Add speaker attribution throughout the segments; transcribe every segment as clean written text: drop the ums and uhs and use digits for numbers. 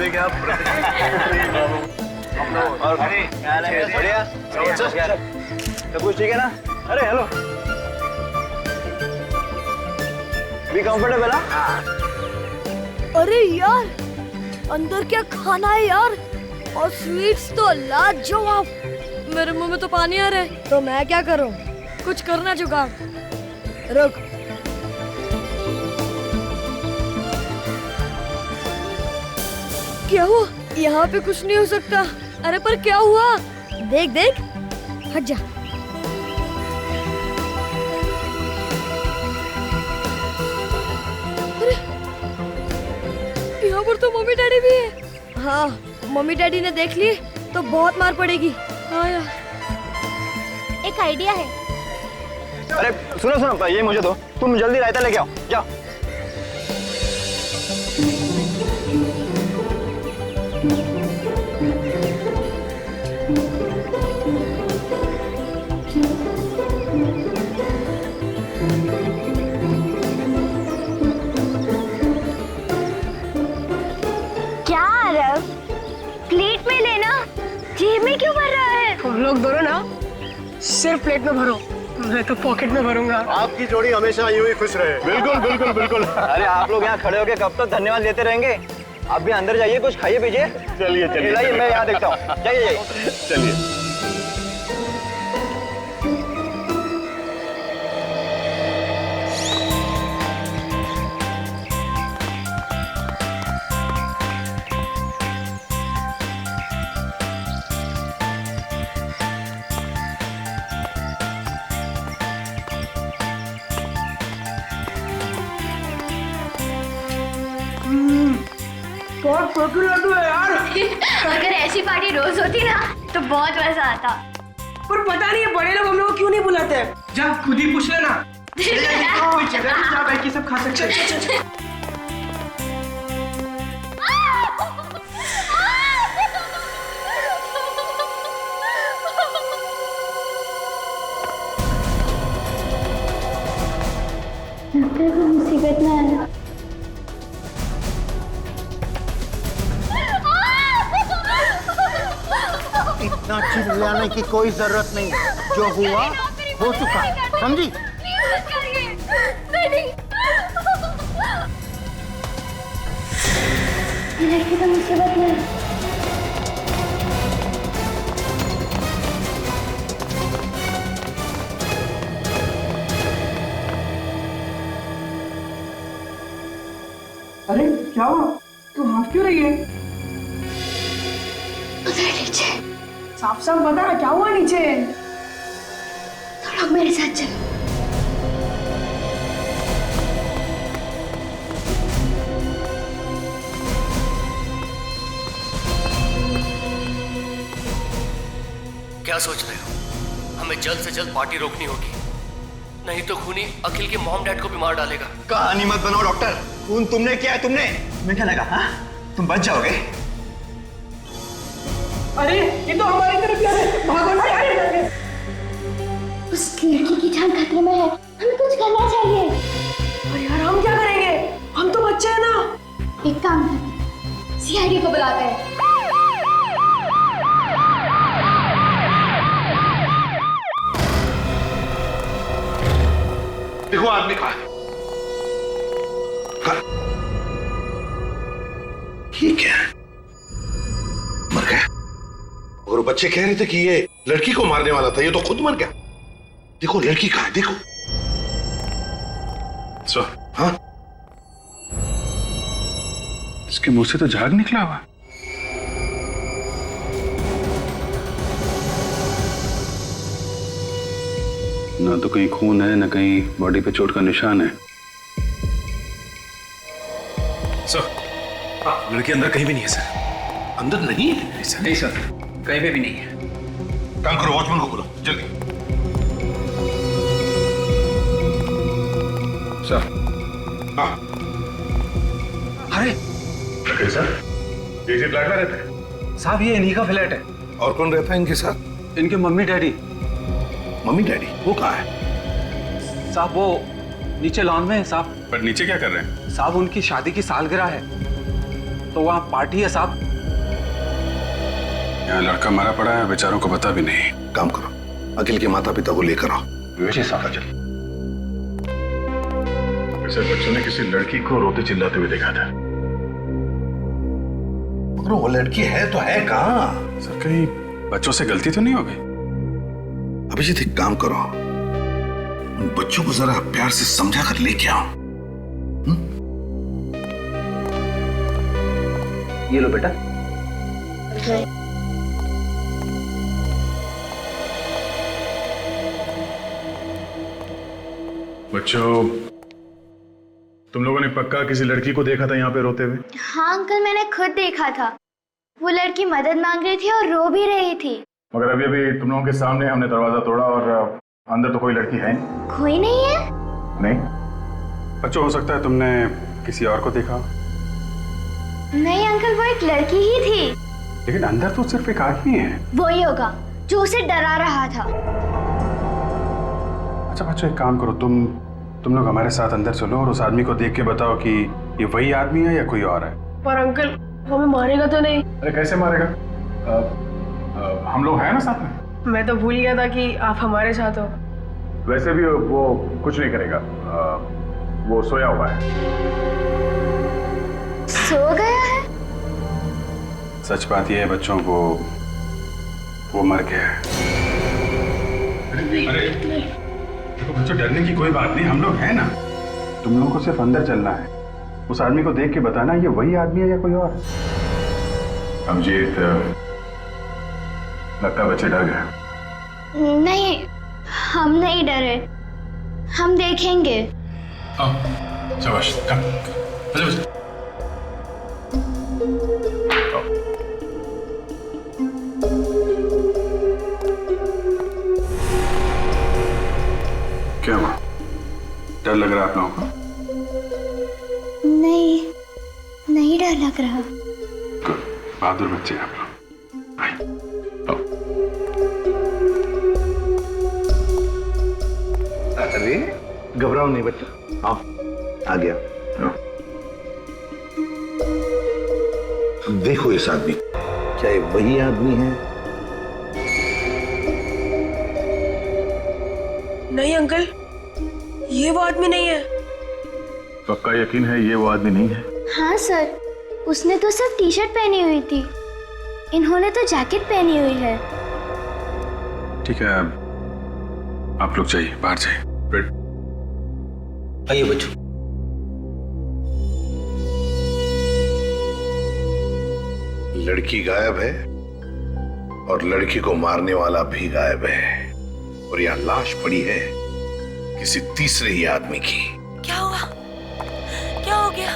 Speaker 1: भी क्या
Speaker 2: और बढ़िया सब कुछ ठीक है ना? अरे हेलो, भी कंफर्टेबल? हाँ।
Speaker 3: अरे यार, अंदर क्या खाना है यार, और स्वीट्स तो लाजवाब। मेरे मुंह में तो पानी आ रहा है। तो मैं क्या करूं? कुछ करना जुगाड़। रुक, क्या हुआ? यहाँ पे कुछ नहीं हो सकता। अरे पर क्या हुआ? देख देख, हट जा। अरे यहाँ पर तो मम्मी डैडी भी है। हाँ, मम्मी डैडी ने देख ली तो बहुत मार पड़ेगी। हाँ यार,
Speaker 4: एक आइडिया है।
Speaker 2: अरे सुनो सुनो, ये मुझे दो, तुम जल्दी रायता लेके आओ, जाओ।
Speaker 4: क्या आरव, प्लेट में लेना, जेब में क्यों भर रहा है?
Speaker 5: तुम लोग दोनों ना सिर्फ प्लेट में भरो, मैं तो पॉकेट में भरूंगा।
Speaker 1: आपकी जोड़ी हमेशा यूं ही खुश रहे। बिल्कुल बिल्कुल बिल्कुल।
Speaker 2: अरे आप लोग यहाँ खड़े होके कब तक धन्यवाद देते रहेंगे? आप भी अंदर जाइए, कुछ खाइए पीजिए।
Speaker 1: चलिए चलिए,
Speaker 2: लाइए, मैं यहाँ देखता हूँ। जाइए जाइए।
Speaker 1: चलिए।
Speaker 5: बहुत प्रोटीन लड्डू है यार।
Speaker 4: अगर ऐसी पार्टी रोज होती ना तो बहुत मजा आता।
Speaker 5: पर पता नहीं ये बड़े लोग हम लोग को क्यों नहीं बुलाते? जा खुद ही पूछ लेना। कोई जगह नहीं जहाँ बैठ के सब खा सकते हैं।
Speaker 4: लगता है कोई मुसीबत में आया।
Speaker 6: इतना चिल्लाने की कोई जरूरत नहीं, जो हुआ हो चुका, समझी?
Speaker 4: ये लड़की तो मुसीबत में है।
Speaker 5: अरे क्या हुआ? तू हंस क्यों रही है?
Speaker 4: उधर नीचे।
Speaker 5: साफ साफ बता ना, क्या हुआ नीचे?
Speaker 4: तुम लोग मेरे साथ चलो।
Speaker 7: क्या सोच रहे हो? हमें जल्द से जल्द पार्टी रोकनी होगी, नहीं तो खूनी अखिल के मॉम डैड को भी मार डालेगा।
Speaker 2: कहानी मत बनाओ डॉक्टर। खून तुमने किया है, तुमने। तुम्हें क्या लगा? हाँ, तुम बच जाओगे?
Speaker 5: अरे ये तो हमारी तरफ जा रहे हैं, भागो ना यार।
Speaker 4: उस लड़की की जान खतरे में है, हमें कुछ करना चाहिए।
Speaker 5: अरे यार हम क्या करेंगे? हम तो बच्चे हैं ना।
Speaker 4: एक काम करते, सीआईडी को बुलाते हैं।
Speaker 1: देखो आदमी कहाँ है? ये क्या है? मर गया। और वो बच्चे कह रहे थे कि ये लड़की को मारने वाला था, ये तो खुद मर गया। देखो लड़की कहाँ है, देखो। हाँ,
Speaker 8: इसके मुंह से तो झाग निकला हुआ। ना तो कहीं खून है, ना कहीं बॉडी पे चोट का निशान है।
Speaker 9: सर, लड़की अंदर कहीं भी नहीं है सर।
Speaker 1: अंदर नहीं है?
Speaker 9: नहीं सर, कहीं पे भी नहीं है।
Speaker 1: काम करो, वॉचमैन को बुलाओ जल्दी।
Speaker 8: सर।
Speaker 1: हाँ।
Speaker 9: अरे
Speaker 1: सर, इसी फ्लैट में रहते हैं?
Speaker 9: साहब ये इन्हीं का फ्लैट है।
Speaker 1: और कौन रहता है इनके साथ?
Speaker 9: इनके मम्मी डैडी।
Speaker 1: Mummy daddy? वो कहाँ है?
Speaker 9: साहब वो नीचे लॉन में है साहब।
Speaker 8: पर नीचे क्या कर रहे हैं?
Speaker 9: साहब उनकी शादी की सालगिरह है,
Speaker 8: तो वहाँ पार्टी है साहब। यहाँ लड़का मारा पड़ा है, बेचारों को पता भी नहीं।
Speaker 1: काम करो, अखिल के माता पिता को लेकर आओ।
Speaker 8: जी साहब।
Speaker 9: वैसे बच्चों ने किसी लड़की को रोते चिल्लाते हुए देखा था।
Speaker 1: मगर वो लड़की है तो है कहाँ?
Speaker 8: सर कहीं बच्चों से गलती तो नहीं हो गई?
Speaker 1: अभिजीत एक काम करो, उन बच्चों को जरा प्यार से समझा कर लेके आओ।
Speaker 2: ये लो बेटा।
Speaker 9: बच्चों, तुम लोगों ने पक्का किसी लड़की को देखा था यहाँ पे रोते हुए?
Speaker 4: हाँ अंकल, मैंने खुद देखा था। वो लड़की मदद मांग रही थी और रो भी रही थी।
Speaker 9: मगर अभी अभी तुम लोगों के सामने हमने दरवाजा तोड़ा और अंदर तो कोई लड़की है नहीं।
Speaker 4: कोई नहीं है?
Speaker 9: नहीं।
Speaker 8: बच्चों, हो सकता है तुमने किसी और को देखा।
Speaker 4: नहीं अंकल, वो एक लड़की ही थी।
Speaker 8: लेकिन अंदर तो सिर्फ एक आदमी है।
Speaker 4: वही होगा जो उसे डरा रहा था।
Speaker 8: अच्छा बच्चों, एक काम करो, तुम लोग हमारे साथ अंदर चलो और उस आदमी को देख के बताओ कि ये वही आदमी है या कोई और है।
Speaker 5: पर अंकल हमें मारेगा तो नहीं?
Speaker 9: अरे कैसे मारेगा? हम लोग हैं ना साथ में।
Speaker 5: मैं तो भूल गया था कि आप हमारे साथ हो।
Speaker 9: वैसे भी वो कुछ नहीं करेगा, वो सोया हुआ है।
Speaker 4: सो गया है?
Speaker 8: सच बात यह है बच्चों, वो मर गया है। अरे देखो बच्चों, डरने की कोई बात नहीं, हम लोग हैं ना। तुम लोगों को सिर्फ अंदर चलना है, उस आदमी को देख के बताना ये वही आदमी है या कोई और।
Speaker 9: अभिजीत, लगता है बच्चे डर गए।
Speaker 4: नहीं, हम नहीं डरे, हम देखेंगे।
Speaker 9: शाबाश,
Speaker 8: क्या हुआ? डर लग रहा है आप लोगों को?
Speaker 4: नहीं, नहीं डर लग रहा।
Speaker 8: गुड, बहादुर बच्चे आप लोग। आइए।
Speaker 1: अरे घबराओ नहीं बच्चा, आओ, आ गया। देखो इस आदमी, क्या ये वही आदमी है?
Speaker 5: नहीं अंकल, ये वो आदमी नहीं है।
Speaker 9: पक्का यकीन है ये वो आदमी नहीं है?
Speaker 4: हाँ सर, उसने तो सिर्फ टी शर्ट पहनी हुई थी, इन्होंने तो जैकेट पहनी हुई है।
Speaker 8: ठीक है, आप लोग जाइए, बाहर जाइए।
Speaker 2: आइए बच्चों।
Speaker 1: लड़की गायब है और लड़की को मारने वाला भी गायब है, और यहाँ लाश पड़ी है किसी तीसरे ही आदमी की।
Speaker 3: क्या हुआ? क्या हो गया?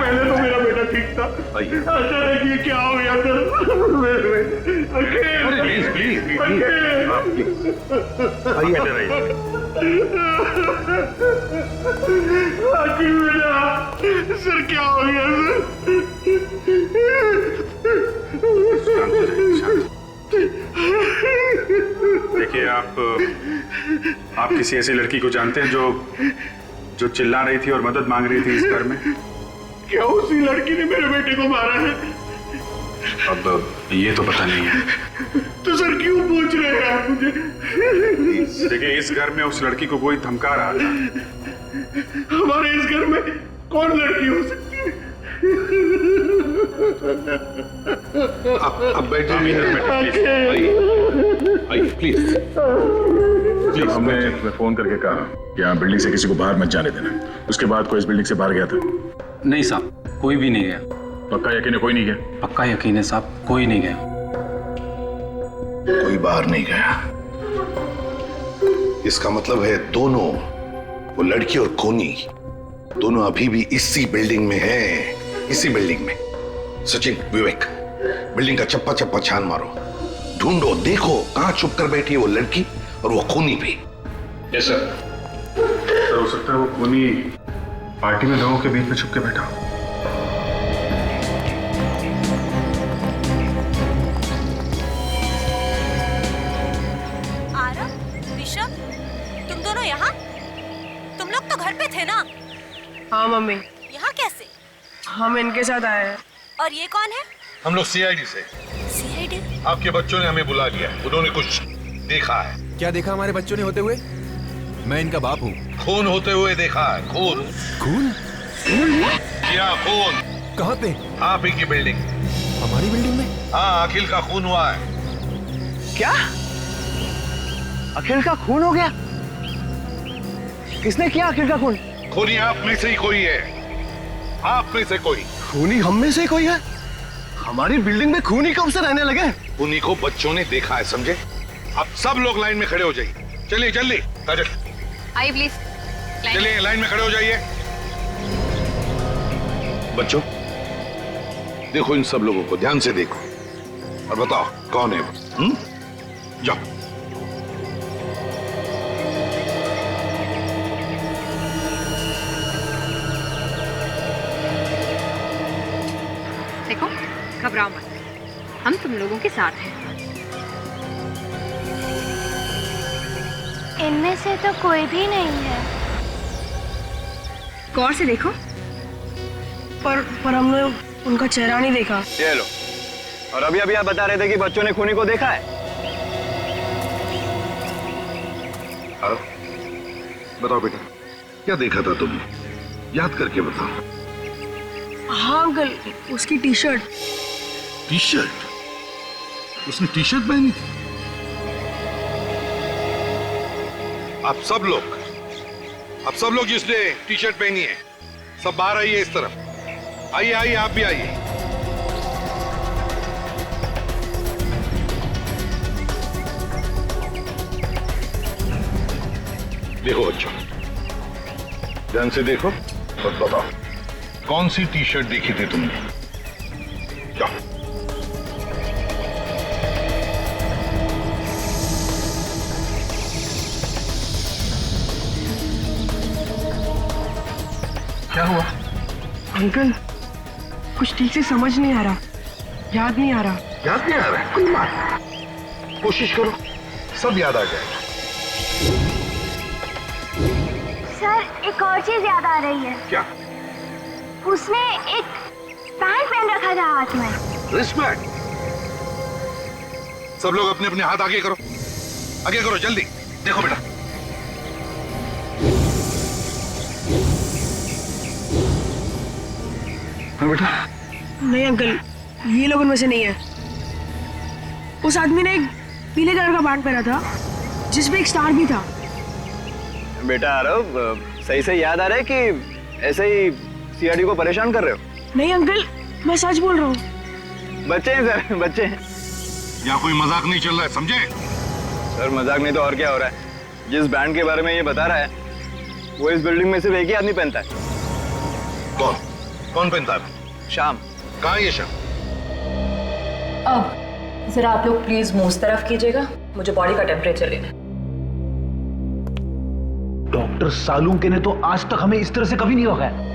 Speaker 9: पहले तो मेरा बेटा ठीक था, अचानक ये क्या हो गया सर? क्या हो गया सर?
Speaker 8: देखिए, आप किसी ऐसी लड़की को जानते हैं जो चिल्ला रही थी और मदद मांग रही थी इस घर में?
Speaker 9: क्या उसी लड़की ने मेरे बेटे को मारा है?
Speaker 8: अब ये तो पता नहीं है।
Speaker 9: तो सर क्यों पूछ रहे हैं आप मुझे?
Speaker 8: देखिए, इस घर में उस लड़की को कोई धमका रहा था।
Speaker 9: हमारे इस घर में कौन लड़की हो सकती है?
Speaker 1: अब बैठे, आइए प्लीज।
Speaker 9: जब हमने फोन करके कहा कि यहाँ बिल्डिंग से किसी को बाहर मत जाने देना, उसके बाद कोई इस बिल्डिंग से बाहर गया था?
Speaker 8: नहीं साहब, कोई भी नहीं गया।
Speaker 9: पक्का यकीन है कोई नहीं गया?
Speaker 8: पक्का यकीन है साहब, कोई नहीं गया।
Speaker 1: कोई बाहर नहीं गया, इसका मतलब है दोनों, वो लड़की और कोनी, दोनों अभी भी इसी बिल्डिंग में हैं, इसी बिल्डिंग में। सचिन, विवेक, बिल्डिंग का चप्पा चप्पा छान मारो, ढूंढो, देखो कहां छुप कर बैठी है वो लड़की और वो खूनी भी।
Speaker 9: Yes sir.
Speaker 8: सर, हो सकता है वो खूनी पार्टी में लोगों के बीच में छुप के बैठा हो।
Speaker 3: आरव, ऋषभ, तुम दोनों यहाँ?
Speaker 5: हाँ मम्मी,
Speaker 3: यहाँ कैसे?
Speaker 5: हम इनके साथ आए हैं।
Speaker 3: और ये कौन है?
Speaker 1: हम लोग सीआईडी से।
Speaker 3: सीआईडी?
Speaker 1: आपके बच्चों ने हमें बुला लिया, उन्होंने कुछ देखा है।
Speaker 10: क्या देखा हमारे बच्चों ने होते हुए? मैं इनका बाप हूँ।
Speaker 1: खून होते हुए देखा है, खून।
Speaker 10: खून?
Speaker 1: क्या खून?
Speaker 10: कहाँ पे?
Speaker 1: आप ही की बिल्डिंग।
Speaker 10: हमारी बिल्डिंग में?
Speaker 1: हाँ, अखिल का खून हुआ है।
Speaker 2: क्या? अखिल का खून हो गया? किसने किया अखिल का खून?
Speaker 1: खूनी आप में से ही कोई है, आप में से कोई।
Speaker 2: खूनी हम में से कोई है? हमारी बिल्डिंग में खूनी कब से रहने लगे?
Speaker 1: खूनी को बच्चों ने देखा है, समझे? अब सब लोग लाइन में खड़े हो जाइए। चलिए जल्दी, काजल
Speaker 4: आइए प्लीज।
Speaker 1: चलिए लाइन में खड़े हो जाइए। बच्चों देखो इन सब लोगों को, ध्यान से देखो और बताओ कौन है वो। जाओ।
Speaker 4: देखो, घबराओ मत, हम तुम लोगों के साथ हैं। इनमें से तो कोई भी नहीं है। गौर से देखो।
Speaker 5: पर हमने उनका चेहरा नहीं देखा।
Speaker 2: ये लो। और अभी अभी आप बता रहे थे कि बच्चों ने खूनी को देखा है।
Speaker 1: बताओ बेटा, क्या देखा था तुमने? याद करके बताओ।
Speaker 5: हाँ अंकल, उसकी टी शर्ट।
Speaker 1: T shirt? उसने टी शर्ट पहनी थी? आप सब लोग जिसने टी शर्ट पहनी है, सब बाहर आइए इस तरफ। आइए आइए, आप भी आइए। देखो बच्चों, ध्यान से देखो और बताओ कौन सी टी शर्ट देखी थी तुमने? जाओ।
Speaker 2: क्या हुआ?
Speaker 5: अंकल, कुछ ठीक से समझ नहीं आ रहा, याद नहीं आ रहा।
Speaker 1: याद नहीं आ रहा है? कोई बात नहीं, कोशिश करो, सब याद आ जाएगा।
Speaker 4: सर, एक और चीज याद आ रही है।
Speaker 1: क्या?
Speaker 4: उसने एक पैंट पहन रखा था हाथ में।
Speaker 1: रिस्पेक्ट। सब लोग अपने अपने हाथ आगे करो, आगे करो जल्दी। देखो बेटा,
Speaker 2: बेटा
Speaker 5: नहीं अंकल, ये लोग उनमें से नहीं है। उस आदमी ने एक पीले कलर का पैंट पहना था जिसमें एक स्टार भी था।
Speaker 2: बेटा आरव, सही से याद आ रहा है कि ऐसे ही सीआईडी को परेशान कर रहे हो?
Speaker 5: नहीं अंकल, मैं सच बोल रहा हूँ।
Speaker 2: बच्चे हैं सर, बच्चे हैं।
Speaker 1: यहाँ कोई मजाक नहीं चल रहा है, समझे?
Speaker 2: सर मजाक नहीं तो और क्या हो रहा है? जिस बैंड के बारे में ये बता रहा है वो इस बिल्डिंग में सिर्फ एक ही आदमी पहनता है।
Speaker 1: कौन पहनता है?
Speaker 2: शाम।
Speaker 1: कहाँ है ये शाम?
Speaker 11: अब जरा आप लोग प्लीज मुंह उस तरफ कीजिएगा, मुझे बॉडी का टेम्परेचर लेना है।
Speaker 6: डॉक्टर सालुंके ने तो आज तक हमें इस तरह से कभी नहीं रोका है।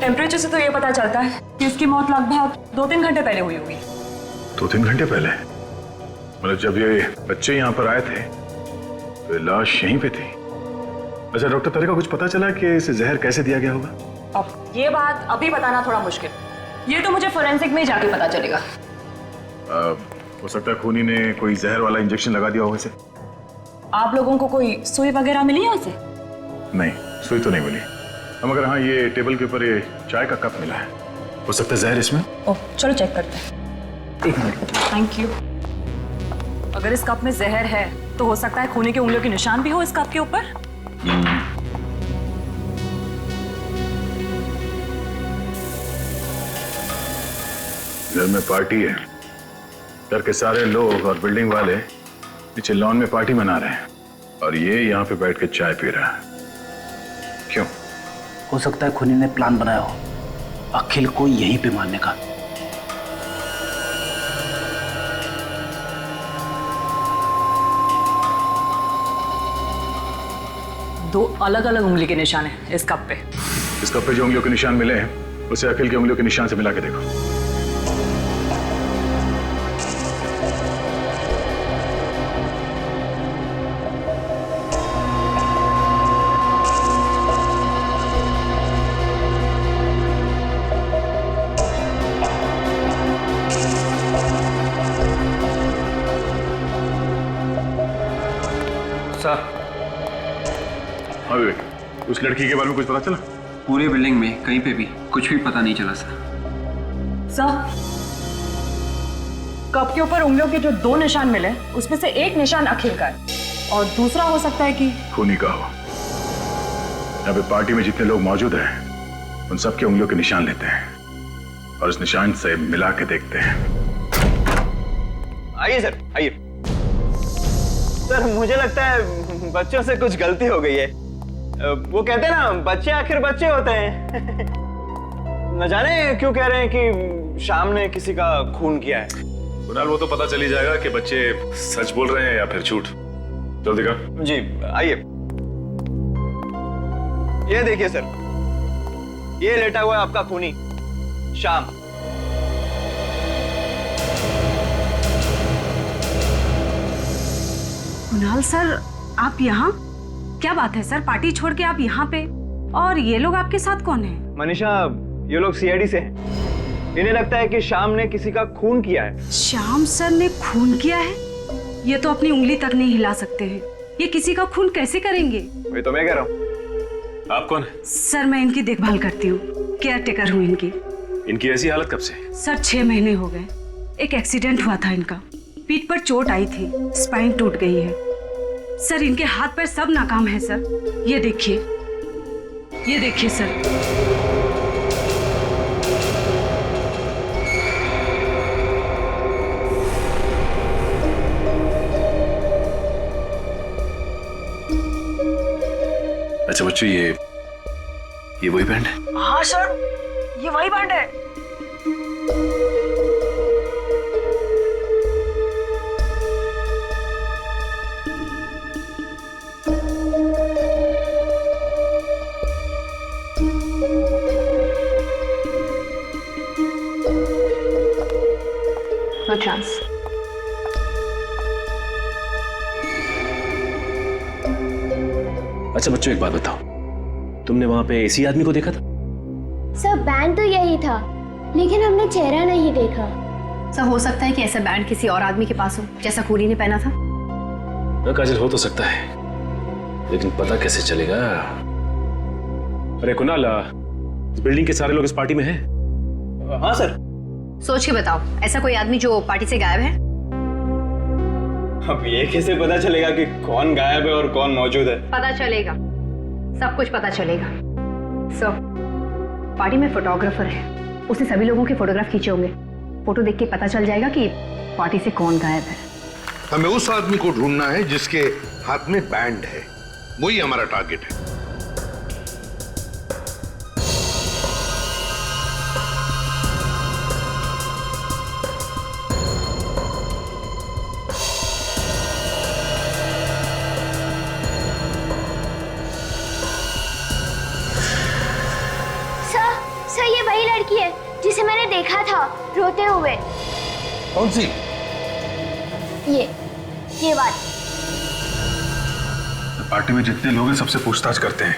Speaker 11: टेम्परेचर से तो ये पता चलता है कि इसकी मौत लगभग 2-3 घंटे पहले हुई होगी।
Speaker 9: 2-3 घंटे पहले? मतलब जब ये बच्चे यहाँ पर आए थे तो लाश यहीं पे थी। अच्छा डॉक्टर, तेरे को कुछ पता चला कि इसे जहर कैसे दिया गया होगा?
Speaker 11: अब ये बात अभी बताना थोड़ा मुश्किल, ये तो मुझे फोरेंसिक में ही जाके पता चलेगा।
Speaker 9: हो सकता है खूनी ने कोई जहर वाला इंजेक्शन लगा दिया हो इसे।
Speaker 11: आप लोगों को कोई सुई वगैरह मिली है उसे?
Speaker 9: नहीं, सुई तो नहीं मिली। मगर हाँ, ये टेबल के ऊपर ये चाय का कप मिला है, हो सकता है जहर इसमें।
Speaker 11: ओह, चलो चेक करते हैं। 1 मिनट। Thank you. अगर इस कप में जहर है तो हो सकता है खूनी की उंगलियों के निशान भी हो इस कप के ऊपर।
Speaker 9: घर में पार्टी है, घर के सारे लोग और बिल्डिंग वाले नीचे लॉन में पार्टी मना रहे हैं और ये यहाँ पे बैठ के चाय पी रहा है। क्यों?
Speaker 6: हो सकता है खूनी ने प्लान बनाया हो अखिल को यहीं पे मारने का।
Speaker 11: दो अलग अलग उंगली के निशान है इस कप पे।
Speaker 9: इस कप पे जो उंगलियों के निशान मिले हैं उसे अखिल की उंगलियों के निशान से मिला के देखो।
Speaker 8: उस लड़की के बारे में कुछ पता चला?
Speaker 2: पूरी बिल्डिंग में कहीं पे भी कुछ भी पता नहीं चला सर।
Speaker 11: सर, कप के ऊपर उंगलियों के जो 2 निशान मिले उसमें से एक निशान अखिल का है और दूसरा हो सकता है कि
Speaker 9: खूनी का हो। यहाँ पे पार्टी में जितने लोग मौजूद हैं उन सबके उंगलियों के निशान लेते हैं और इस निशान से मिला के देखते हैं।
Speaker 2: आइए सर, आइए। सर मुझे लगता है बच्चों से कुछ गलती हो गई है। वो कहते हैं ना, बच्चे आखिर बच्चे होते हैं। न जाने क्यों कह रहे हैं कि शाम ने किसी का खून किया है।
Speaker 8: कुणाल, वो तो पता चल ही जाएगा कि बच्चे सच बोल रहे हैं या फिर झूठ। चल दिखा।
Speaker 2: जी आइए। ये देखिए सर, ये लेटा हुआ है आपका खूनी शाम।
Speaker 11: कुणाल सर, आप यहाँ? क्या बात है सर, पार्टी छोड़ के आप यहाँ पे? और ये लोग आपके साथ कौन है?
Speaker 2: मनीषा, ये लोग सीआईडी से हैं। इन्हें लगता है कि शाम ने किसी का खून किया है।
Speaker 11: श्याम सर ने खून किया है? ये तो अपनी उंगली तक नहीं हिला सकते हैं। ये किसी का खून कैसे करेंगे?
Speaker 2: वही तो मैं कह रहा हूँ।
Speaker 8: आप कौन है?
Speaker 11: सर मैं इनकी देखभाल करती हूँ, केयर टेकर हूँ इनकी।
Speaker 8: इनकी ऐसी हालत कब से?
Speaker 11: सर 6 महीने हो गए। एक एक्सीडेंट हुआ था इनका, पीठ पर चोट आई थी, स्पाइन टूट गई है। सर इनके हाथ पैर सब नाकाम है सर। ये देखिए, ये देखिए सर।
Speaker 9: अच्छा बच्चों, ये वही बैंड है?
Speaker 5: हाँ सर, ये वही बैंड है।
Speaker 4: No chance.
Speaker 7: अच्छा बच्चों, एक बात बताओ, तुमने वहां पे इसी आदमी को देखा था?
Speaker 4: सर बैंड तो यही था, लेकिन हमने चेहरा नहीं देखा।
Speaker 12: सर हो सकता है कि ऐसा बैंड किसी और आदमी के पास हो, जैसा खूनी ने पहना था।
Speaker 7: ना काजल, हो तो सकता है, लेकिन पता कैसे चलेगा? अरे कुणाल, इस बिल्डिंग के सारे लोग इस पार्टी में हैं?
Speaker 2: हाँ सर।
Speaker 12: सोच के बताओ, ऐसा कोई आदमी जो पार्टी से गायब है?
Speaker 2: अब ये कैसे पता चलेगा कि कौन गायब है और कौन मौजूद है?
Speaker 12: पता चलेगा, सब कुछ पता चलेगा। सर, पार्टी में फोटोग्राफर है, उसने सभी लोगों के फोटोग्राफ खींचे होंगे। फोटो देख के पता चल जाएगा कि पार्टी से कौन गायब है।
Speaker 1: हमें उस आदमी को ढूंढना है जिसके हाथ में बैंड है, वही हमारा टारगेट है।
Speaker 4: सर ये वही लड़की है जिसे मैंने देखा था रोते हुए।
Speaker 1: कौन सी?
Speaker 4: ये बात।
Speaker 8: पार्टी में जितने लोग हैं सबसे पूछताछ करते हैं,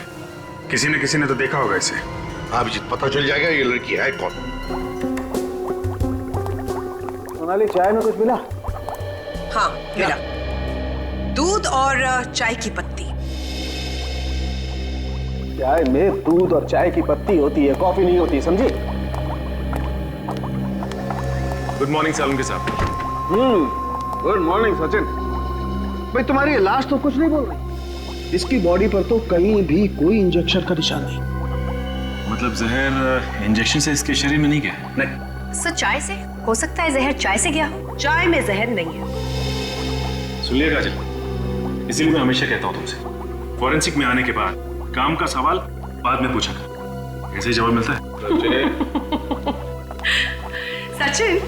Speaker 8: किसी न किसी ने तो देखा होगा इसे।
Speaker 1: हाँ अभिजीत, पता चल जाएगा ये लड़की है कौन।
Speaker 2: सोनाली, चाय में कुछ मिला?
Speaker 5: हाँ मिला, दूध और चाय की पत्ती।
Speaker 2: चाय में दूध और चाय की पत्ती होती है, कॉफी नहीं होती, समझी?
Speaker 8: गुड मॉर्निंग सालुंके साहब।
Speaker 2: Good morning Sachin. भाई तुम्हारी लाश तो कुछ नहीं बोल रही। इसकी बॉडी पर तो कहीं भी कोई इंजेक्शन का निशान नहीं।
Speaker 9: मतलब जहर इंजेक्शन से इसके शरीर में नहीं गया?
Speaker 2: नहीं।
Speaker 12: सर चाय से हो सकता है, जहर चाय से गया हो।
Speaker 5: चाय में जहर नहीं है।
Speaker 8: सुनिए काजल, इसीलिए मैं हमेशा कहता हूँ तुमसे, फॉरेंसिक में आने के बाद काम का सवाल बाद में पूछा कर। ऐसे ही जवाब मिलता है।
Speaker 5: सचिन,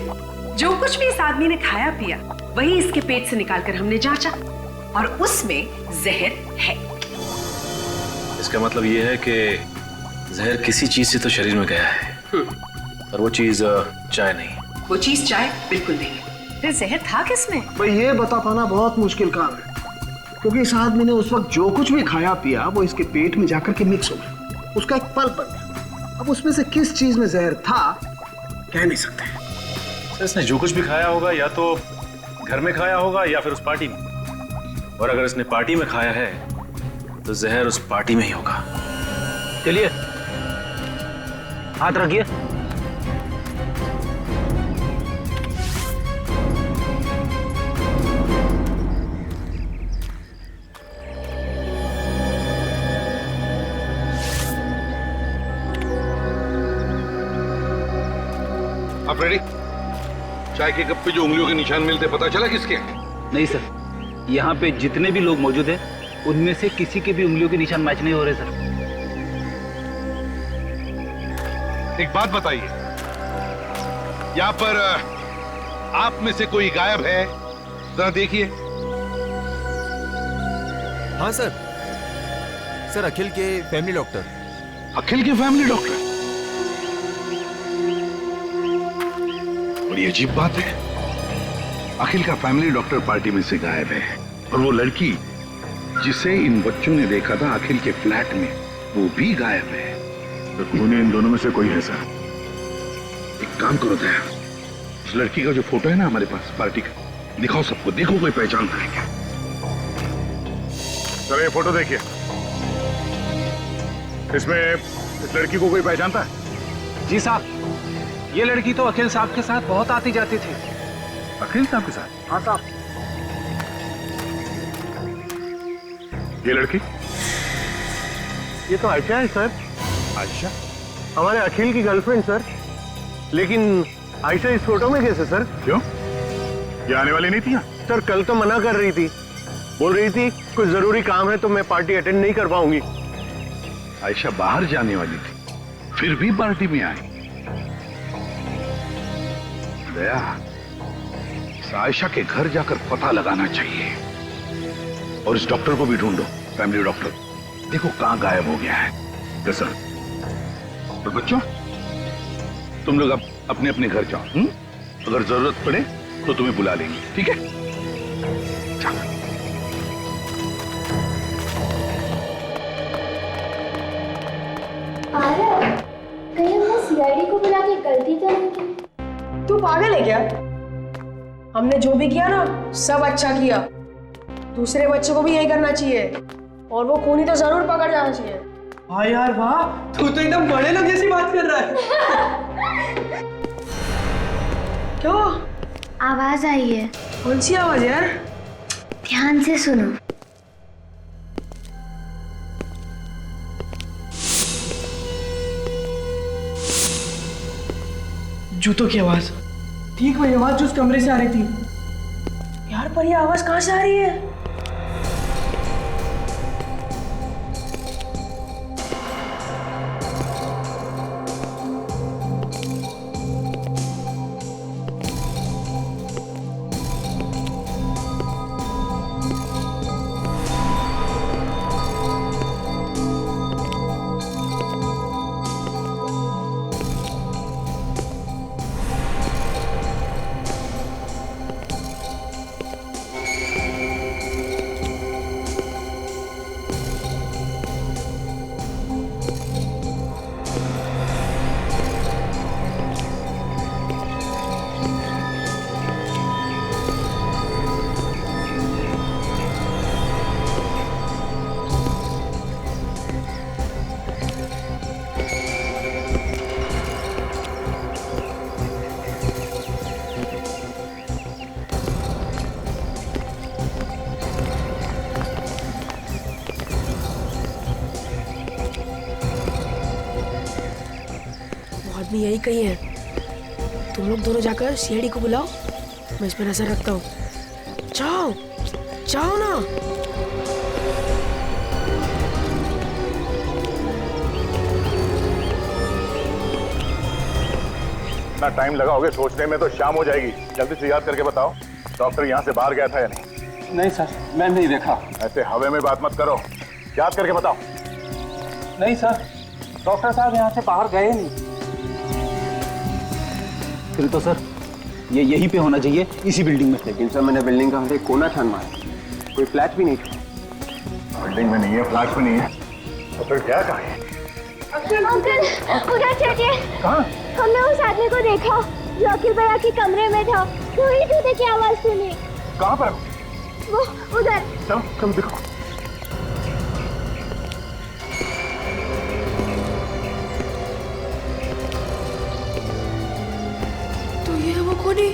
Speaker 5: जो कुछ भी इस आदमी ने खाया पिया वही इसके पेट से निकालकर हमने जांचा और उसमें जहर है।
Speaker 7: इसका मतलब ये है कि जहर किसी चीज से तो शरीर में गया है, और वो चीज चाय नहीं।
Speaker 5: वो चीज चाय बिल्कुल नहीं है। फिर जहर था किसमें?
Speaker 6: भाई ये बता पाना बहुत मुश्किल काम है, क्योंकि इस आदमी ने उस वक्त जो कुछ भी खाया पिया वो इसके पेट में जाकर के मिक्स हो गया, उसका एक पल्प बन गया। अब उसमें से किस चीज में जहर था कह नहीं सकते।
Speaker 9: इसने जो कुछ भी खाया होगा या तो घर में खाया होगा या फिर उस पार्टी में, और अगर इसने पार्टी में खाया है तो जहर उस पार्टी में ही होगा।
Speaker 2: चलिए, हाथ रखिए।
Speaker 1: आप रेडी? चाय के कप पे जो उंगलियों के निशान मिलते पता चला किसके?
Speaker 2: नहीं सर, यहाँ पे जितने भी लोग मौजूद हैं उनमें से किसी के भी उंगलियों के निशान मैच नहीं हो रहे सर।
Speaker 1: एक बात बताइए, यहाँ पर आप में से कोई गायब है? जरा देखिए।
Speaker 10: हाँ सर, सर अखिल के फैमिली डॉक्टर।
Speaker 1: अखिल के फैमिली डॉक्टर? बड़ी अजीब बात है, अखिल का फैमिली डॉक्टर पार्टी में से गायब है, और वो लड़की जिसे इन बच्चों ने देखा था अखिल के फ्लैट में, वो भी गायब है।
Speaker 9: तो खूनी इन दोनों में से कोई है सर?
Speaker 1: एक काम करो दया, उस लड़की का जो फोटो है ना हमारे पास पार्टी का, दिखाओ सबको, देखो कोई पहचान पाएंगे।
Speaker 9: सर ये फोटो देखिए, इसमें इस लड़की को कोई पहचानता है?
Speaker 6: जी साहब, ये लड़की तो अखिल साहब के साथ बहुत आती जाती थी।
Speaker 9: अखिल साहब के साथ?
Speaker 6: हाँ साहब।
Speaker 9: ये लड़की?
Speaker 6: ये तो आयशा है सर।
Speaker 9: आयशा?
Speaker 6: हमारे अखिल की गर्लफ्रेंड सर। लेकिन आयशा इस फोटो में कैसे सर?
Speaker 9: क्यों, ये आने वाली नहीं थी यहाँ?
Speaker 6: सर कल तो मना कर रही थी, बोल रही थी कुछ जरूरी काम है तो मैं पार्टी अटेंड नहीं कर पाऊंगी।
Speaker 1: आयशा बाहर जाने वाली थी, फिर भी पार्टी में आई। दया, इस आयशा के घर जाकर पता लगाना चाहिए, और इस डॉक्टर को भी ढूंढो, फैमिली डॉक्टर। देखो कहां गायब हो गया है।
Speaker 9: Yes sir.
Speaker 1: और बच्चों, तुम लोग अब अपने अपने घर जाओ। अगर जरूरत पड़े तो तुम्हें बुला लेंगे, ठीक है? चलो।
Speaker 4: कहीं हमने सीआईडी को बुला के गलती तो नहीं की?
Speaker 5: तू पागल है क्या? हमने जो भी किया ना सब अच्छा किया। दूसरे बच्चों को भी यही करना चाहिए, और वो खूनी तो जरूर पकड़ जाना चाहिए।
Speaker 6: हाँ यार वाह, तू तो एकदम बड़े लोग जैसी बात कर रहा है।
Speaker 5: क्यों?
Speaker 4: आवाज आई है।
Speaker 5: कौन सी आवाज यार?
Speaker 4: ध्यान से सुनो।
Speaker 5: जूतों की आवाज। ठीक वही आवाज जो उस कमरे से आ रही थी। यार पर ये आवाज कहाँ से आ रही है? आदमी यही कहीं है। तुम लोग दोनों जाकर सीआईडी को बुलाओ, मैं इस पर नजर रखता हूँ। जाओ जाओ ना।
Speaker 9: इतना टाइम लगाओगे सोचने में तो शाम हो जाएगी। जल्दी से याद करके बताओ, डॉक्टर यहाँ से बाहर गया था या नहीं?
Speaker 6: नहीं सर, मैं नहीं देखा।
Speaker 9: ऐसे हवा में बात मत करो, याद करके बताओ।
Speaker 6: नहीं सर, डॉक्टर साहब यहाँ से बाहर गए नहीं।
Speaker 2: फिर तो सर ये यहीं पे होना चाहिए, इसी बिल्डिंग में।
Speaker 6: लेकिन सर मैंने बिल्डिंग का हर एक कोना छान मारा, कोई फ्लैट भी नहीं था।
Speaker 9: बिल्डिंग में नहीं है, फ्लैट में नहीं है, तो फिर क्या कहा है?
Speaker 4: अंकल उधर चलिए।
Speaker 9: कहाँ?
Speaker 4: हमने उस आदमी को देखा जो अखिल भैया के कमरे में था। वही जूते की आवाज सुनी।
Speaker 9: कहाँ पर?
Speaker 4: वो उधर।
Speaker 9: चलो चलो देखो।
Speaker 3: खूनी।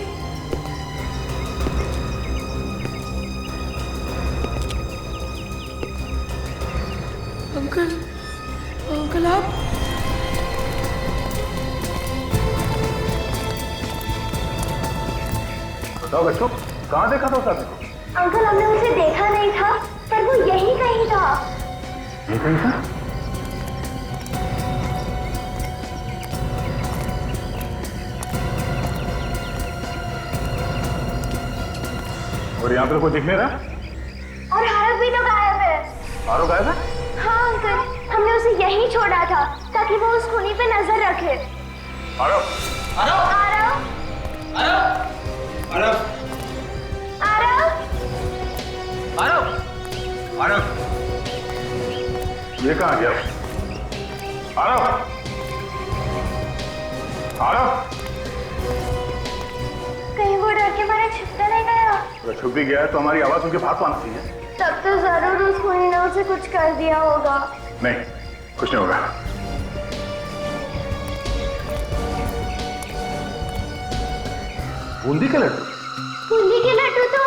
Speaker 3: अंकल, अंकल आप?
Speaker 9: बताओ बच्चों, कहाँ देखा था उस आदमी को?
Speaker 4: अंकल हमने उसे देखा नहीं था, पर वो यही कहीं था।
Speaker 9: ये कहीं था? और यहाँ पर कोई दिख नहीं रहा?
Speaker 4: और आरव भी तो गायब है।
Speaker 9: आरव गायब है?
Speaker 4: हाँ अंकल, हमने उसे यहीं छोड़ा था ताकि वो उस खूनी पे नजर रखे।
Speaker 9: आरव!
Speaker 4: आरव! आरव!
Speaker 2: आरव!
Speaker 4: आरव!
Speaker 2: आरव! आरव!
Speaker 9: ये कहाँ गया? आरव! आरव!
Speaker 4: कहीं वो डर के मारे छिपता नहीं गया?
Speaker 9: अगर छुप भी गया है तो हमारी आवाज उनके भाग पाना चाहिए।
Speaker 4: तब तो जरूर उस खूनी ने उसे कुछ कर दिया होगा।
Speaker 9: नहीं, कुछ नहीं होगा। बूंदी के लड्डू?
Speaker 4: बूंदी के लड्डू तो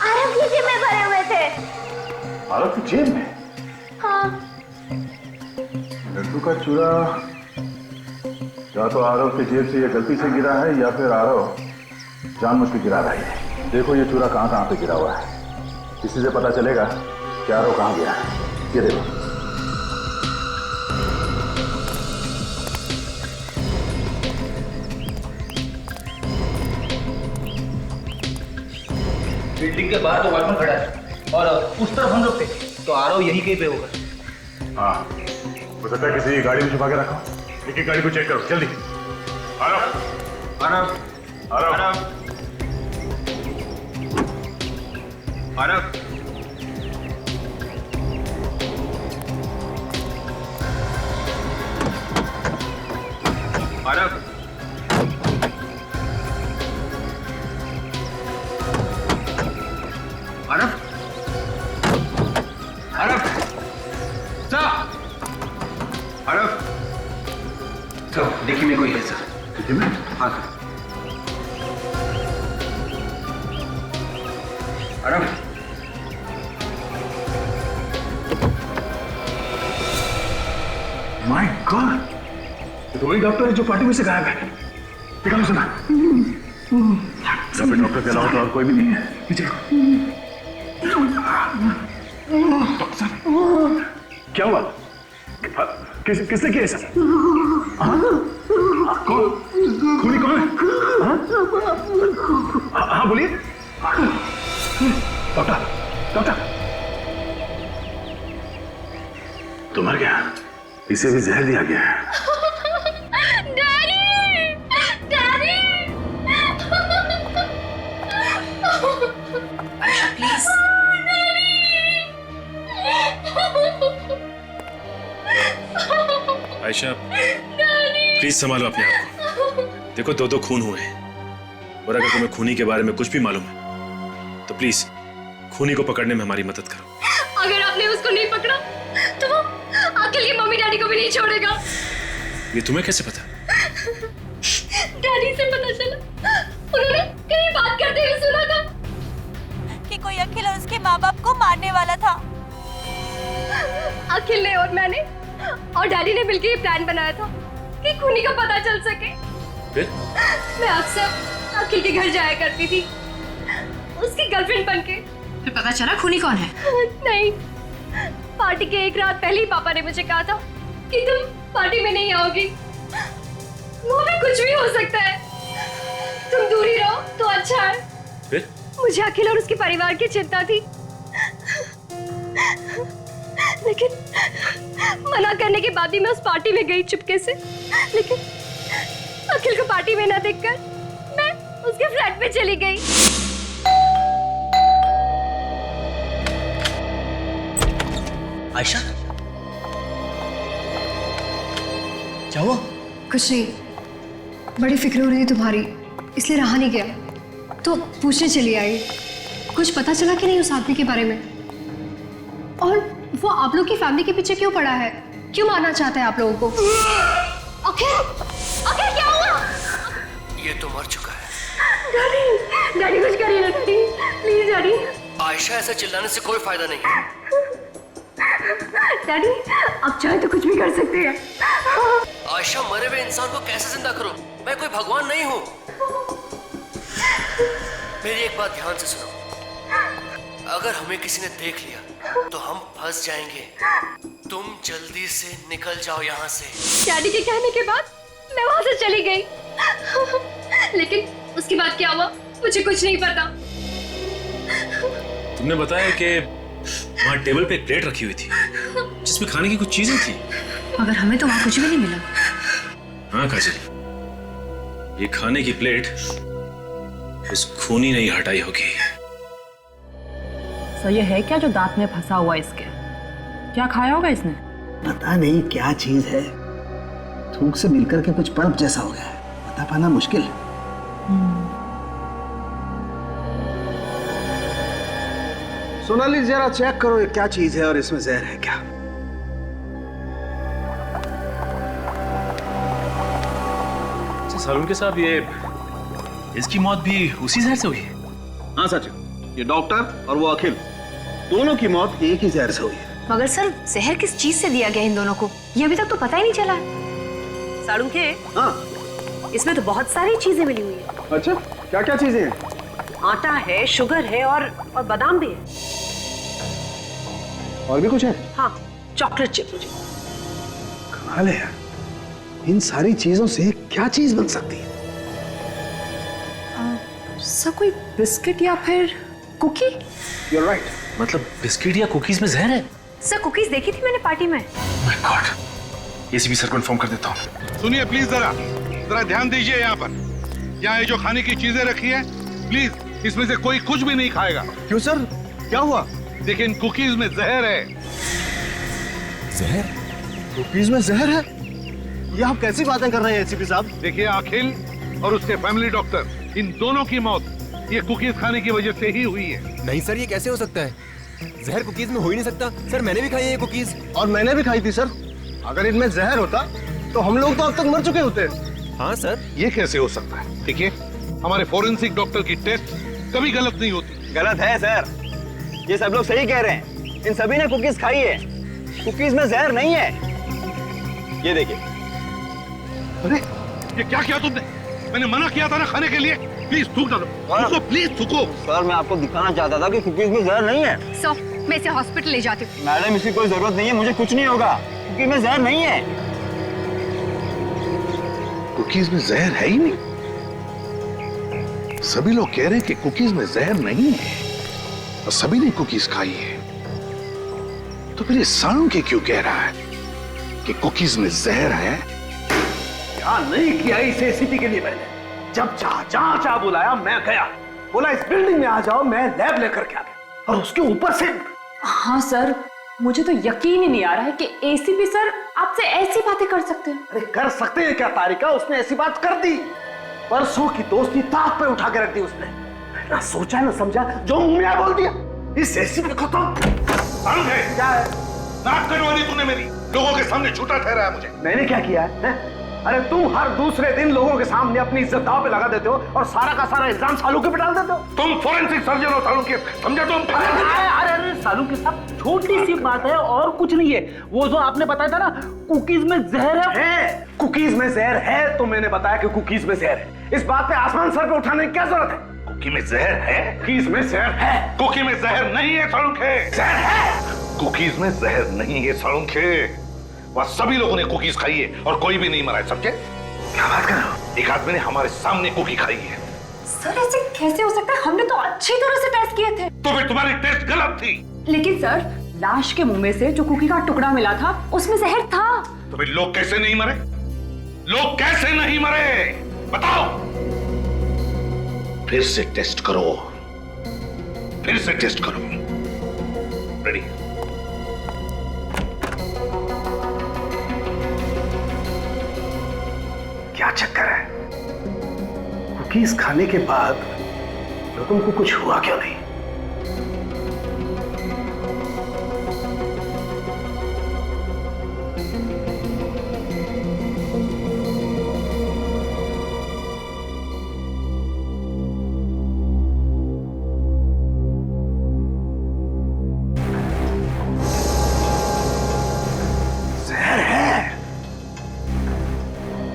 Speaker 4: आरव की जेब में भरे हुए थे।
Speaker 9: आरव की जेब में?
Speaker 4: हाँ।
Speaker 9: लड्डू का चूरा या तो आरव की जेब से ये गलती से गिरा है या फिर आरव जानबूझ के गिरा रहा है। देखो ये चूरा कहाँ कहाँ पे गिरा हुआ है, इसी से पता चलेगा कि आरव कहाँ गया है। ये देखो।
Speaker 13: बिल्डिंग के बाहर तो वॉचमैन खड़ा है और उस तरफ हम लोग थे, तो आरव यहीं कहीं पे होगा।
Speaker 9: हाँ, हो सकता है किसी गाड़ी में छुपा के रखा। एक गाड़ी को चेक करो जल्दी। आरव!
Speaker 2: आरव!
Speaker 9: आरव!
Speaker 2: आरव! आरव! आरव! आरव! आरव! सर! आरव! सर, देखिए में कोई है सर।
Speaker 9: देखिए में?
Speaker 2: हाँ सर। आरव!
Speaker 9: My God! तो वही डॉक्टर है जो पार्टी में से गायब है। निकालो सुना। सब डॉक्टर के अलावा तो और कोई भी नहीं है। पीछे क्या हुआ? किसने किया सर? कौन? खूनी कौन है? हाँ बोलिए। डॉक्टर, डॉक्टर, तो मर गया, इसे भी जहर दिया गया है।
Speaker 4: Daddy! Daddy!
Speaker 11: Please.
Speaker 7: Ayesha, please संभालो अपने आप को। देखो दो खून हुए हैं और अगर तुम्हें खूनी के बारे में कुछ भी मालूम है तो प्लीज खूनी को पकड़ने में हमारी मदद करो।
Speaker 3: अगर आपने उसको नहीं पकड़ा तो वो अखिल की मम्मी डैडी को भी नहीं छोड़ेगा।
Speaker 7: ये तुम्हें कैसे पता?
Speaker 3: डैडी से पता चला, उन्होंने कहीं बात करते हुए सुना था
Speaker 14: कि कोई अखिल और उसके माँ बाप को मारने वाला था।
Speaker 3: अखिल ने और मैंने और डैडी ने मिलकर ये प्लान बनाया था कि खूनी का पता चल सके।
Speaker 7: फिर?
Speaker 3: मैं अक्सर अखिल के घर जाया करती थी उसकी गर्लफ्रेंड बनके।
Speaker 11: फिर पता चला खूनी कौन है?
Speaker 3: नहीं, पार्टी के एक रात पहले ही पापा ने मुझे कहा था कि तुम पार्टी में नहीं आओगी। वो भी कुछ भी हो सकता है, तुम दूर ही रहो तो अच्छा है।
Speaker 7: फिर?
Speaker 3: मुझे अखिल और उसके परिवार की चिंता थी, लेकिन मना करने के बाद भी मैं उस पार्टी में गई चुपके से। लेकिन अखिल को पार्टी में ना देखकर मैं उसके फ्लैट में चली गई।
Speaker 13: आयशा, क्या हुआ?
Speaker 5: कुछ नहीं, बड़ी फिक्र हो रही है तुम्हारी, इसलिए रहा नहीं गया तो पूछने चली आई। कुछ पता चला कि नहीं उस आदमी के बारे में? और वो आप लोग की फैमिली के पीछे क्यों पड़ा है? क्यों मारना चाहता है आप लोगों को?
Speaker 3: अखिल, अखिल क्या हुआ?
Speaker 13: ये तो मर चुका है।
Speaker 4: डैडी डैडी कुछ करिए ना डैडी, प्लीज डैडी।
Speaker 15: आयशा ऐसा चिल्लाने से कोई फायदा नहीं।
Speaker 4: डैडी आप चाहे तो कुछ भी कर सकते हैं।
Speaker 15: आयशा मरे हुए इंसान को कैसे जिंदा करूं? मैं कोई भगवान नहीं हूं। मेरी एक बात ध्यान से सुनो, अगर हमें किसी ने देख लिया तो हम फंस जाएंगे। तुम जल्दी से निकल जाओ यहाँ से।
Speaker 5: डैडी के कहने के बाद मैं वहां से चली गई, लेकिन उसके बाद क्या हुआ मुझे कुछ नहीं पता।
Speaker 7: तुमने बताया कि वहाँ टेबल पे एक प्लेट रखी हुई थी जिसमें खाने की कुछ चीजें थी,
Speaker 11: मगर हमें तो वहां कुछ भी नहीं मिला।
Speaker 7: हाँ काजल, ये खाने की प्लेट उस खूनी ने ही हटाई होगी।
Speaker 11: सर ये है क्या जो दांत में फंसा हुआ है इसके? क्या खाया होगा इसने?
Speaker 6: पता नहीं क्या चीज है, थूक से मिलकर के कुछ पल्प जैसा हो गया है, बता पाना मुश्किल है। सोनाली जरा चेक करो ये क्या चीज है और इसमें जहर है क्या।
Speaker 7: सालून के साहब, ये इसकी मौत भी उसी जहर से हुई है?
Speaker 6: हाँ सचिन, ये डॉक्टर और वो अखिल दोनों की मौत एक ही जहर से हुई है।
Speaker 12: मगर सर जहर किस चीज से दिया गया इन दोनों को, ये अभी तक तो पता ही नहीं चला।
Speaker 11: सालून के
Speaker 6: हाँ
Speaker 11: इसमें तो बहुत सारी चीजें मिली हुई है।
Speaker 6: अच्छा, क्या क्या चीजें हैं?
Speaker 11: आटा है, शुगर है और बादाम भी है।
Speaker 6: और भी कुछ है?
Speaker 11: हाँ, चॉकलेट चिप।
Speaker 6: कमाल है यार, इन सारी चीजों से क्या चीज बन सकती है?
Speaker 11: सर कोई बिस्किट या फिर कुकी?
Speaker 6: You're right.
Speaker 7: मतलब बिस्किट या कुकीज में जहर है?
Speaker 12: सर कुकीज देखी थी मैंने पार्टी में।
Speaker 7: My God, एसीपी सर को इन्फॉर्म कर देता हूँ।
Speaker 8: सुनिए प्लीज, जरा ध्यान दीजिए। यहाँ पर यहाँ ये जो खाने की चीजें रखी है, प्लीज इसमें से कोई कुछ भी नहीं खाएगा।
Speaker 6: क्यों सर, क्या हुआ?
Speaker 8: देखिए इन कुकीज में जहर है।
Speaker 6: जहर? कुकीज में जहर है? ये आप कैसी बातें कर रहे हैं एसीपी साहब?
Speaker 8: देखिए अखिल और उसके फैमिली डॉक्टर, इन दोनों की मौत ये कुकीज खाने की वजह से ही हुई है।
Speaker 10: नहीं सर, ये कैसे हो सकता है? जहर कुकीज में हो ही नहीं सकता। सर मैंने भी खाई है ये कुकीज।
Speaker 6: और मैंने भी खाई थी सर। अगर इनमें जहर होता तो हम लोग तो अब तक मर चुके होते।
Speaker 10: हाँ सर।
Speaker 8: ये कैसे हो सकता है? देखिए हमारे फोरेंसिक डॉक्टर की टेस्ट कभी गलत नहीं होती।
Speaker 2: गलत है सर, ये सब लोग सही कह रहे हैं। इन सभी ने कुकीज खाई है, कुकीज में जहर नहीं है। ये देखिए।
Speaker 8: अरे ये क्या किया तुमने? मैंने मना किया था ना खाने के लिए। प्लीज थूक दो, प्लीज थूको।
Speaker 2: सर मैं आपको दिखाना चाहता था कि कुकीज में जहर नहीं है।
Speaker 12: सो मैं इसे हॉस्पिटल ले जाती हूँ।
Speaker 2: मैडम इसकी कोई जरूरत नहीं है, मुझे कुछ नहीं होगा, कुकीज में जहर नहीं है।
Speaker 1: कुकीज में जहर है ही नहीं। सभी लोग कह रहे हैं कि कुकीज में जहर नहीं है और सभी ने कुकीज खाई है। तो फिर ये सालून के क्यों कह रहा है कि कुकीज में जहर है?
Speaker 6: क्या नहीं किया इस एसीपी के लिए मैंने। जब चाह जहां चाह बुलाया मैं गया, बोला इस बिल्डिंग में आ जाओ, मैं लैब लेकर के आ गया। और उसके ऊपर से
Speaker 11: हाँ सर, मुझे तो यकीन ही नहीं आ रहा है कि एसीपी सर आपसे ऐसी बातें कर सकते हैं।
Speaker 6: अरे कर सकते हैं क्या तारिका, उसने ऐसी बात कर दी। परसों की दोस्ती ताक पे उठा के रख दी उसने। ना सोचा ना समझा, जो मुंह में आया बोल दिया। इस एसीपी को तो
Speaker 8: क्या है? नाक कटवानी तूने मेरी, लोगों के सामने झूठा ठहराया मुझे।
Speaker 6: मैंने क्या किया है? अरे तुम हर दूसरे दिन लोगों के सामने अपनी इज्जत दांव पे लगा देते हो और सारा का सारा इल्जाम सालू के पे डाल देते हो।
Speaker 8: तुम फोरेंसिक सर्जन हो सालू के, समझे तुम?
Speaker 13: अरे सालू के साथ छोटी सी बात है और कुछ नहीं है। वो जो आपने बताया था ना कुकीज में जहर है।
Speaker 6: कुकीज में जहर है तो मैंने बताया कि कुकीज में जहर है। इस बात पे आसमान सर पे उठाने की क्या जरूरत है?
Speaker 8: कुकी में जहर है?
Speaker 6: कुकीज में जहर है।
Speaker 8: कुकी में जहर नहीं है सालू के।
Speaker 6: जहर है।
Speaker 8: कुकीज में जहर नहीं है सालू के। वह सभी लोगों ने कुकीज खाई है और कोई भी नहीं मरा है, समझे? क्या बात कर रहे हो? एक आदमी ने हमारे सामने कुकी खाई है।
Speaker 11: सर ऐसे कैसे हो सकता है? हमने तो अच्छी तरह से टेस्ट किए थे।
Speaker 8: तो फिर तुम्हारी टेस्ट गलत थी।
Speaker 11: लेकिन सर लाश के मुंह में से जो कुकी का टुकड़ा मिला था उसमें जहर था।
Speaker 8: तो फिर लोग कैसे नहीं मरे? लोग कैसे नहीं मरे बताओ?
Speaker 1: फिर से टेस्ट करो, फिर से टेस्ट करो।
Speaker 8: रेडी?
Speaker 6: क्या चक्कर है? कुकीज खाने के बाद लोगों को कुछ हुआ क्यों नहीं?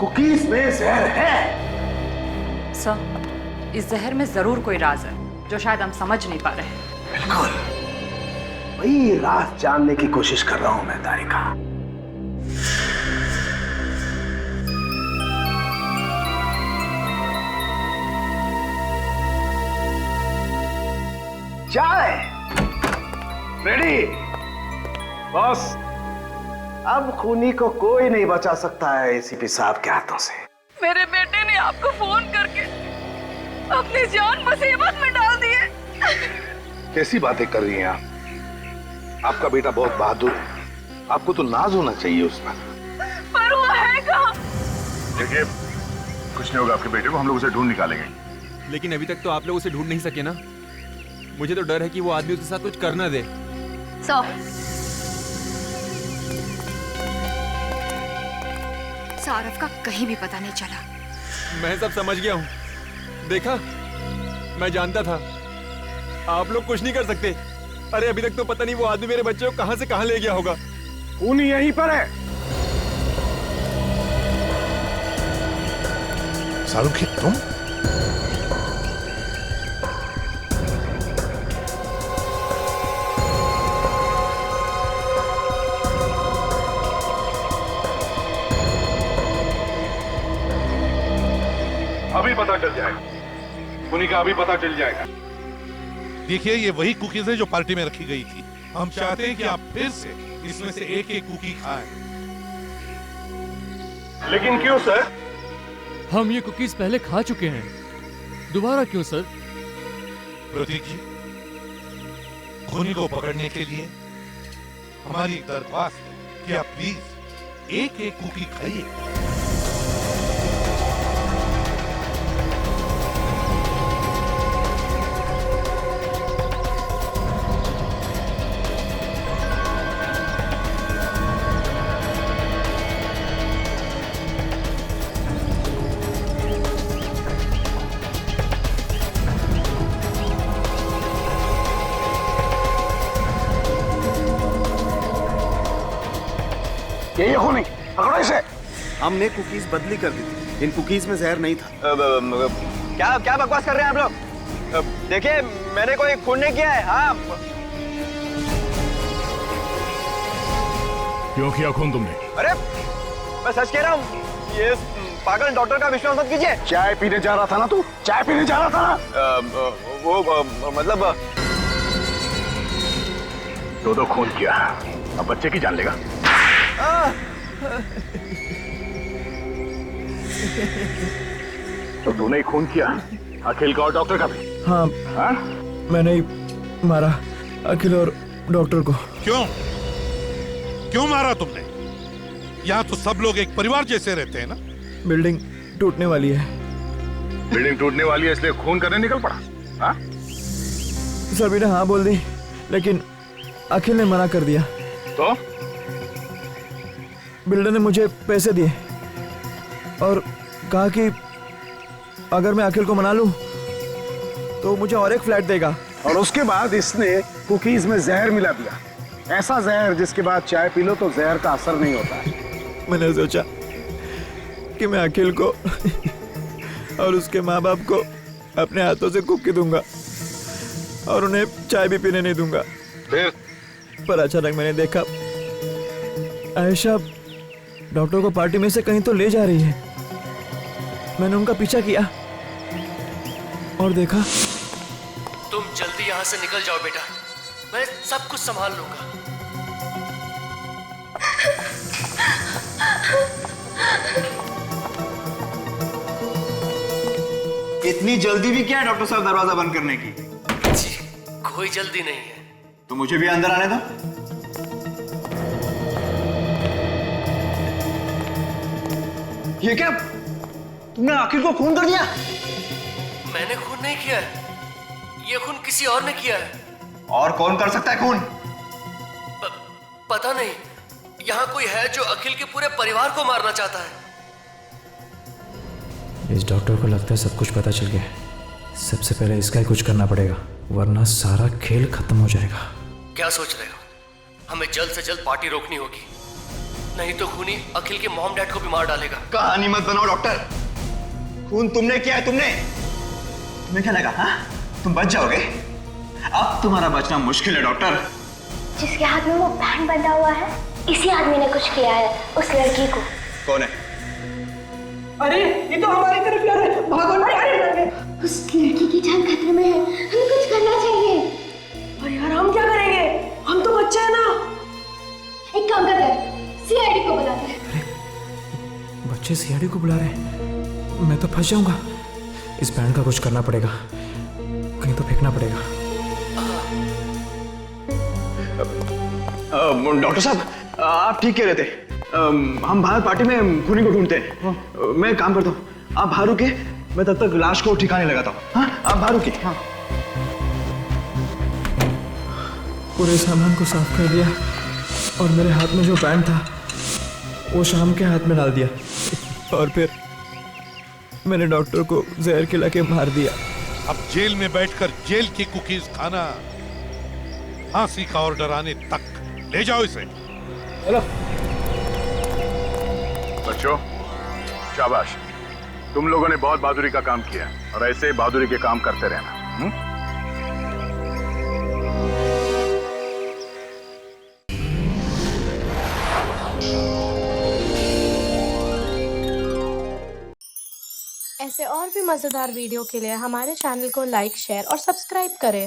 Speaker 6: कुकीज में जहर है।
Speaker 16: सर, इस जहर में जरूर कोई राज है जो शायद हम समझ नहीं पा रहे हैं।
Speaker 6: बिल्कुल, वही राज जानने की कोशिश कर रहा हूं मैं तारिका। चाय रेडी बॉस। अब खूनी को कोई नहीं बचा सकता है एसीपी साहब के हाथों से।
Speaker 11: मेरे बेटे ने आपको फोन करके अपनी जान मुसीबत में डाल दी है।
Speaker 1: कैसी बातें कर रही हैं आप? आपका बेटा बहुत बहादुर है, आपको तो नाज होना चाहिए उस
Speaker 11: पर वो है कहाँ?
Speaker 9: देखिए, कुछ नहीं होगा आपके बेटे को, हम लोग उसे ढूंढ निकालेंगे।
Speaker 10: लेकिन अभी तक तो आप लोग उसे ढूंढ नहीं सके ना। मुझे तो डर है कि वो आदमी उसके साथ कुछ कर ना दे।
Speaker 16: सारव का कहीं भी पता नहीं चला।
Speaker 10: मैं सब समझ गया हूँ। देखा, मैं जानता था आप लोग कुछ नहीं कर सकते। अरे अभी तक तो पता नहीं वो आदमी मेरे बच्चे को कहां से कहां ले गया होगा।
Speaker 6: खूनी यहीं पर है।
Speaker 1: सारुखी, तुम?
Speaker 8: अभी पता चल जाएगा, खूनी का अभी पता चल जाएगा।
Speaker 17: देखिए, ये वही कुकीज है जो पार्टी में रखी गई थी। हम चाहते हैं कि आप फिर से इसमें से एक एक कुकी खाएं।
Speaker 8: लेकिन क्यों सर?
Speaker 18: हम ये कुकीज पहले खा चुके हैं, दोबारा क्यों सर?
Speaker 17: प्रतीक जी, खूनी को पकड़ने के लिए हमारी दरख्वास्त है कि आप प्लीज एक एक कुकी खाइए।
Speaker 6: ये खूनी, पकड़ो इसे। हमने कुकीज बदली कर दी थी, इन कुकीज में जहर नहीं था।
Speaker 2: क्या क्या बकवास कर रहे हैं आप लोग? देखिए, मैंने कोई खून नहीं किया है। हाँ,
Speaker 17: क्यों किया खून तुमने?
Speaker 2: अरे मैं सच कह रहा हूँ। ये पागल डॉक्टर का विश्वास मत कीजिए।
Speaker 6: चाय पीने जा रहा था ना तू? चाय पीने जा रहा था ना?
Speaker 2: वो मतलब
Speaker 9: दो खून किया, अब बच्चे की जान लेगा। तो तूने ही खून किया, अखिल का और डॉक्टर का भी?
Speaker 19: हाँ, मैंने ही मारा अखिल और डॉक्टर को।
Speaker 17: क्यों मारा तुमने? यहाँ तो सब लोग एक परिवार जैसे रहते हैं ना।
Speaker 19: बिल्डिंग टूटने वाली है।
Speaker 9: बिल्डिंग टूटने वाली है इसलिए खून करने निकल पड़ा? हाँ?
Speaker 19: सभी ने हाँ बोल दी, लेकिन अखिल ने मना कर दिया।
Speaker 9: तो
Speaker 19: बिल्डर ने मुझे पैसे दिए और कहा कि अगर मैं अखिल को मना लूं तो मुझे और एक फ्लैट देगा।
Speaker 6: और उसके बाद इसने कुकीज में जहर मिला दिया, ऐसा जहर जिसके बाद चाय पी लो तो जहर का असर नहीं होता है।
Speaker 19: मैंने सोचा कि मैं अखिल को और उसके माँ बाप को अपने हाथों से कुकी दूंगा और उन्हें चाय भी पीने नहीं दूंगा। पर अचानक मैंने देखा आयशा डॉक्टर को पार्टी में से कहीं तो ले जा रही है। मैंने उनका पीछा किया और देखा।
Speaker 15: तुम जल्दी यहाँ से निकल जाओ बेटा, मैं सब कुछ संभाल लूंगा।
Speaker 2: इतनी जल्दी भी क्या है डॉक्टर साहब दरवाजा बंद करने की?
Speaker 15: जी, कोई जल्दी नहीं है।
Speaker 2: तो मुझे भी अंदर आने दो। ये क्या? तुमने अखिल को खून कर दिया?
Speaker 15: मैंने खून नहीं किया है, ये खून किसी और ने किया है।
Speaker 2: और कौन कर सकता है खून?
Speaker 15: पता नहीं, यहाँ कोई है जो अखिल के पूरे परिवार को मारना चाहता है।
Speaker 19: इस डॉक्टर को लगता है सब कुछ पता चल गया। सबसे पहले इसका ही कुछ करना पड़ेगा, वरना सारा खेल खत्म हो जाएगा।
Speaker 15: क्या सोच रहे हो? हमें जल्द से जल्द पार्टी रोकनी होगी। नहीं तो खूनी अखिल के मॉम डैड को भी मार डालेगा।
Speaker 2: कहानी मत बनाओ डॉक्टर। खून तुमने किया है, तुमने। तुम्हें क्या लगा हाँ? तुम बच जाओगे? अब तुम्हारा बचना मुश्किल है डॉक्टर।
Speaker 4: जिसके हाथ में वो बैंड बंधा हुआ है, इसी आदमी ने कुछ किया है उस लड़की को।
Speaker 2: कौन है?
Speaker 13: अरे ये तो हमारी तरफ यार है, भागो ना। अरे
Speaker 4: उस लड़की की जान खतरे में है, हमें कुछ करना चाहिए।
Speaker 3: और यार हम क्या करेंगे? हम तो बच्चे हैं ना।
Speaker 4: एक काम करते हैं, सीआईडी को बुलाते हैं।
Speaker 19: बच्चे सीआईडी को बुला रहे हैं, मैं तो फंस जाऊंगा। इस बैंड का कुछ करना पड़ेगा, कहीं तो फेंकना पड़ेगा।
Speaker 2: डॉक्टर साहब आप ठीक कह रहे थे। हम बाहर पार्टी में खूनी को ढूंढते हैं। मैं एक काम करता हूँ, आप बाहर रुके, मैं तब तक लाश को ठिकाने लगाता हूँ। हाँ आप बाहर रुके। हाँ
Speaker 19: पूरे सामान को साफ कर दिया और मेरे हाथ में जो बैंड था वो शाम के हाथ में डाल दिया और फिर मैंने डॉक्टर को जहर खिला के मार दिया।
Speaker 17: अब जेल में बैठकर जेल की कुकीज खाना, फांसी का ऑर्डर आने तक। ले जाओ इसे।
Speaker 2: हेलो
Speaker 9: बच्चों, शाबाश, तुम लोगों ने बहुत बहादुरी का काम किया और ऐसे ही बहादुरी के काम करते रहना।
Speaker 20: ऐसे और भी मजेदार वीडियो के लिए हमारे चैनल को लाइक, शेयर और सब्सक्राइब करें।